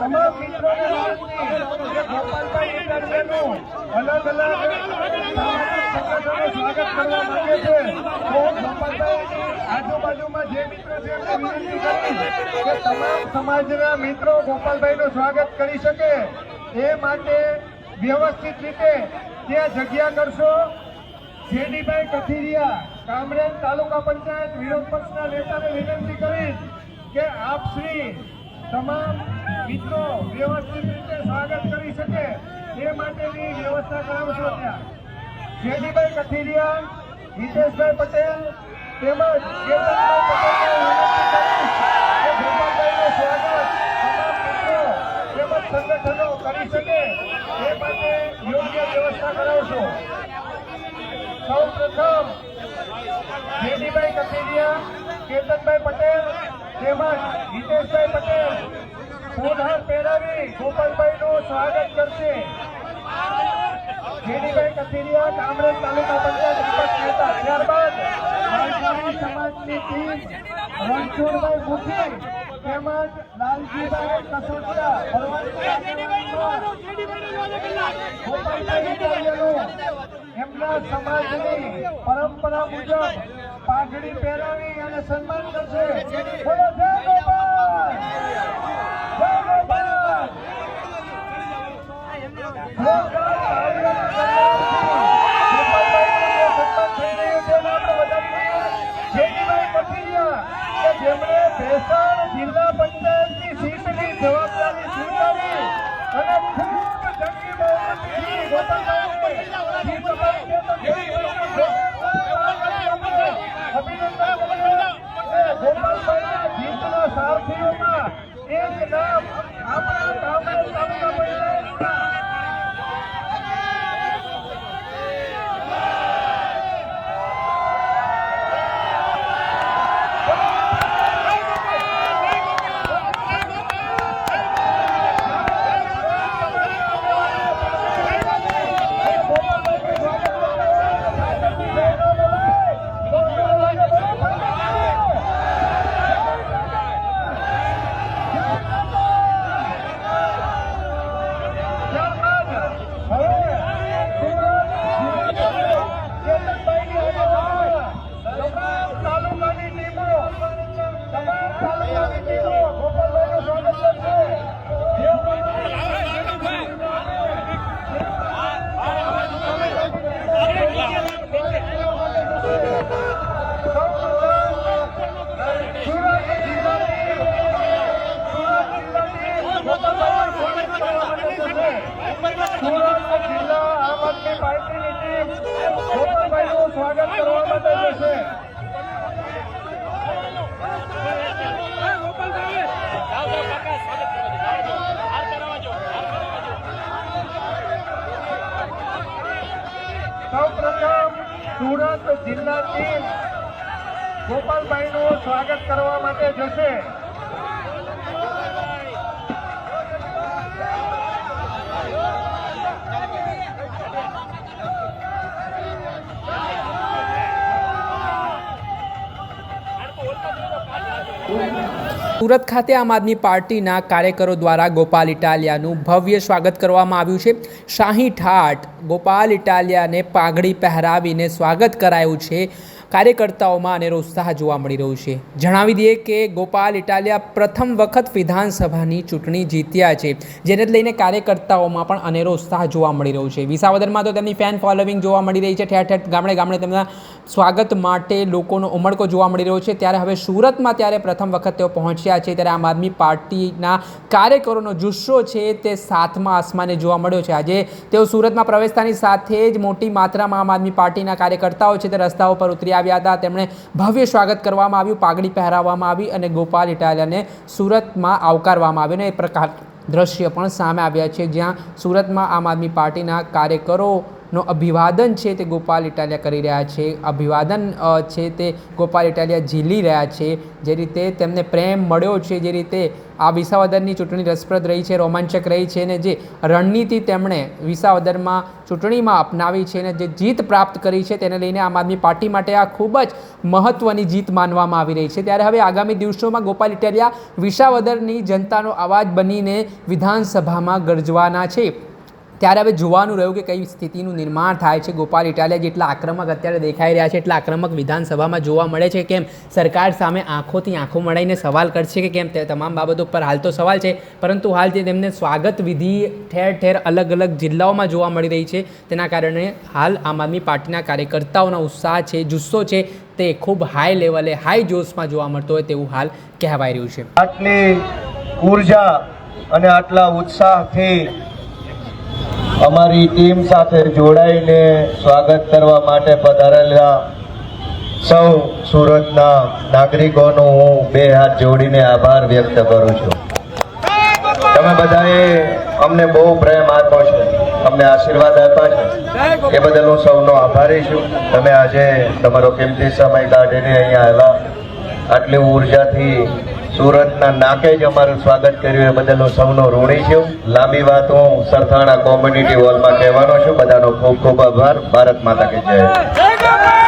તમામ મિત્રોને ગોપાલભાઈ ઇટાલિયાનું અલગ અલગ સંગઠનો સ્વાગત કરવા માંગે છે. તો ગોપાલભાઈની આજુબાજુમાં જે મિત્રો છે એમને વિનંતી કરી કે તમામ સમાજના મિત્રો ગોપાલભાઈનું સ્વાગત કરી શકે એ માટે વ્યવસ્થિત રીતે ત્યાં જગ્યા કરશો. જેડીભાઈ કથિરિયા, કામરેજ તાલુકા પંચાયત વિરોધ પક્ષના નેતાને વિનંતી કરીશ કે આપ શ્રી તમામ મિત્રો વ્યવસ્થિત રીતે સ્વાગત કરી શકે એ માટેની વ્યવસ્થા કરાવશો. ત્યાં જેડીભાઈ કથિરિયા, હિતેશભાઈ પટેલ તેમજ કેતનભાઈ પટેલને વિનંતી કરીશ કે ગોપાલભાઈનું સ્વાગત તમામ મિત્રો તેમજ સંગઠનો કરી શકે એ માટે યોગ્ય વ્યવસ્થા કરાવશો. સૌ પ્રથમ જેડીભાઈ કથિરિયા, કેતનભાઈ પટેલ તેમજ હિતેશભાઈ પટેલ પોઢાર પહેરાવી ગોપાલભાઈનું સ્વાગત કરશે. જેડીભાઈ કથિરિયા, કામરેજ તાલુકા પંચાયત વિપક્ષ નેતા. ત્યારબાદ વાલસાડી સમાજની ટીમ રણછોડભાઈ મુખી તેમજ લાલજીભાઈ કસોટિયા ગોપાલભાઈ ઇટાલિયાનું એમના સમાજની પરંપરા મુજબ પાઘડી પહેરાવી અને સન્માન કરશે. બોલો જય ગોપાલ, જય ગોપાલ. જેમણે ભેસાણ જિલ્લા પંચાયતની સીટની જવાબદારી સ્વીકારી અને ખૂબ જંગી બહુમતીથી ગોપાલભાઈને જીત અપાવી અભિનંદન ગોપાલભાઈના જીતના સારથીઓમાં એક નામ આપણા કામરેજ તાલુકા પંચાયતના સ્વાગત કરવા માટે જશે. સૌપ્રથમ સુરત જિલ્લા ટીમ ગોપાલભાઈનું સ્વાગત કરવા માટે જશે. સુરત ખાતે આમ આદમી પાર્ટીના કાર્યકરો દ્વારા ગોપાલ ઇટાલિયાનું ભવ્ય સ્વાગત કરવામાં આવ્યું છે. શાહી ઠાઠ ગોપાલ ઇટાલિયાને પાઘડી પહેરાવીને સ્વાગત કરાયું છે. કાર્યકર્તાઓમાં અનેરો ઉત્સાહ જોવા મળી રહ્યો છે. જણાવી દઈએ કે ગોપાલ ઇટાલિયા પ્રથમ વખત વિધાનસભાની ચૂંટણી જીત્યા છે, જેને લઈને કાર્યકર્તાઓમાં પણ અનેરો ઉત્સાહ જોવા મળી રહ્યો છે. વિસાવદરમાં તો તેમની ફેન ફોલોવિંગ જોવા મળી રહી છે. ઠેર ઠેર ગામડે ગામડે તેમના સ્વાગત માટે લોકોનો ઉમળકો જોવા મળી રહ્યો છે. ત્યારે હવે સુરતમાં ત્યારે પ્રથમ વખત તેઓ પહોંચ્યા છે. ત્યારે આમ આદમી પાર્ટીના કાર્યકરોનો જુસ્સો છે તે સાતમા આસમાને જોવા મળ્યો છે. આજે તેઓ સુરતમાં પ્રવેશતાની સાથે જ મોટી માત્રામાં આમ આદમી પાર્ટીના કાર્યકર્તાઓ છે તે રસ્તાઓ પર ઉતરી આવ્યા હતા. તેમણે ભવ્ય સ્વાગત કરવામાં આવ્યું, પાઘડી પહેરાવવામાં આવી અને ગોપાલ ઇટાલિયાને સુરતમાં આવકારવામાં આવ્યો. અને એ પ્રકાર દ્રશ્ય પણ સામે આવ્યા છે, જ્યાં સુરતમાં આમ આદમી પાર્ટીના કાર્યકરો નો અભિવાદન છે તે ગોપાલ ઇટાલિયા કરી રહ્યા છે. અભિવાદન છે તે ગોપાલ ઇટાલિયા ઝીલી રહ્યા છે. જે રીતે તેમને પ્રેમ મળ્યો છે, જે રીતે આ વિસાવદરની ચૂંટણી રસપ્રદ રહી છે, રોમાંચક રહી છે, અને જે રણનીતિ તેમણે વિસાવદરમાં ચૂંટણીમાં અપનાવી છે અને જે જીત પ્રાપ્ત કરી છે તેને લઈને આમ આદમી પાર્ટી માટે આ ખૂબ જ મહત્ત્વની જીત માનવામાં આવી રહી છે. ત્યારે હવે આગામી દિવસોમાં ગોપાલ ઇટાલિયા વિસાવદરની જનતાનો અવાજ બનીને વિધાનસભામાં ગરજવાના છે. ત્યારે હવે જોવાનું રહ્યું કે કઈ સ્થિતિનું નિર્માણ થાય છે. ગોપાલ ઇટાલિયા જેટલા આક્રમક અત્યારે દેખાઈ રહ્યા છે એટલા આક્રમક વિધાનસભામાં જોવા મળે છે. કેમ સરકાર સામે આંખોથી આંખો મળાઈને સવાલ કરશે કે કેમ, તે તમામ બાબતો પર હાલ તો સવાલ છે, પરંતુ હાલ જે તેમને સ્વાગત વિધિ ઠેર ઠેર અલગ અલગ જિલ્લાઓમાં જોવા મળી રહી છે, તેના કારણે હાલ આમ આદમી પાર્ટીના કાર્યકર્તાઓનો ઉત્સાહ છે, જુસ્સો છે, તે ખૂબ હાઈ લેવલે, હાઈ જોશમાં જોવા મળતો હોય તેવું હાલ કહેવાય રહ્યું છે. આટલી ઉર્જા અને આટલા ઉત્સાહથી અમારી ટીમ સાથે જોડાઈને સ્વાગત કરવા માટે પધારેલા સૌ સુરતના નાગરિકોનો હું બે હાથ જોડીને આભાર વ્યક્ત કરું છું. તમે બધાએ અમને બહુ પ્રેમ આપ્યો છે, અમને આશીર્વાદ આપ્યા છે, એ બદલ હું સૌનો આભારી છું. તમે આજે તમારો કિંમતી સમય કાઢીને અહીંયા આવ્યા, આટલી ઉર્જાથી સુરતના નાકે જ અમારું સ્વાગત કર્યું, એ બદલ હું સૌનો ઋણી છું. લાંબી વાત હું સરથાણા કોમ્યુનિટી હોલમાં કહેવાનો છું. બધાનો ખૂબ ખૂબ આભાર. ભારત માતા કી જય.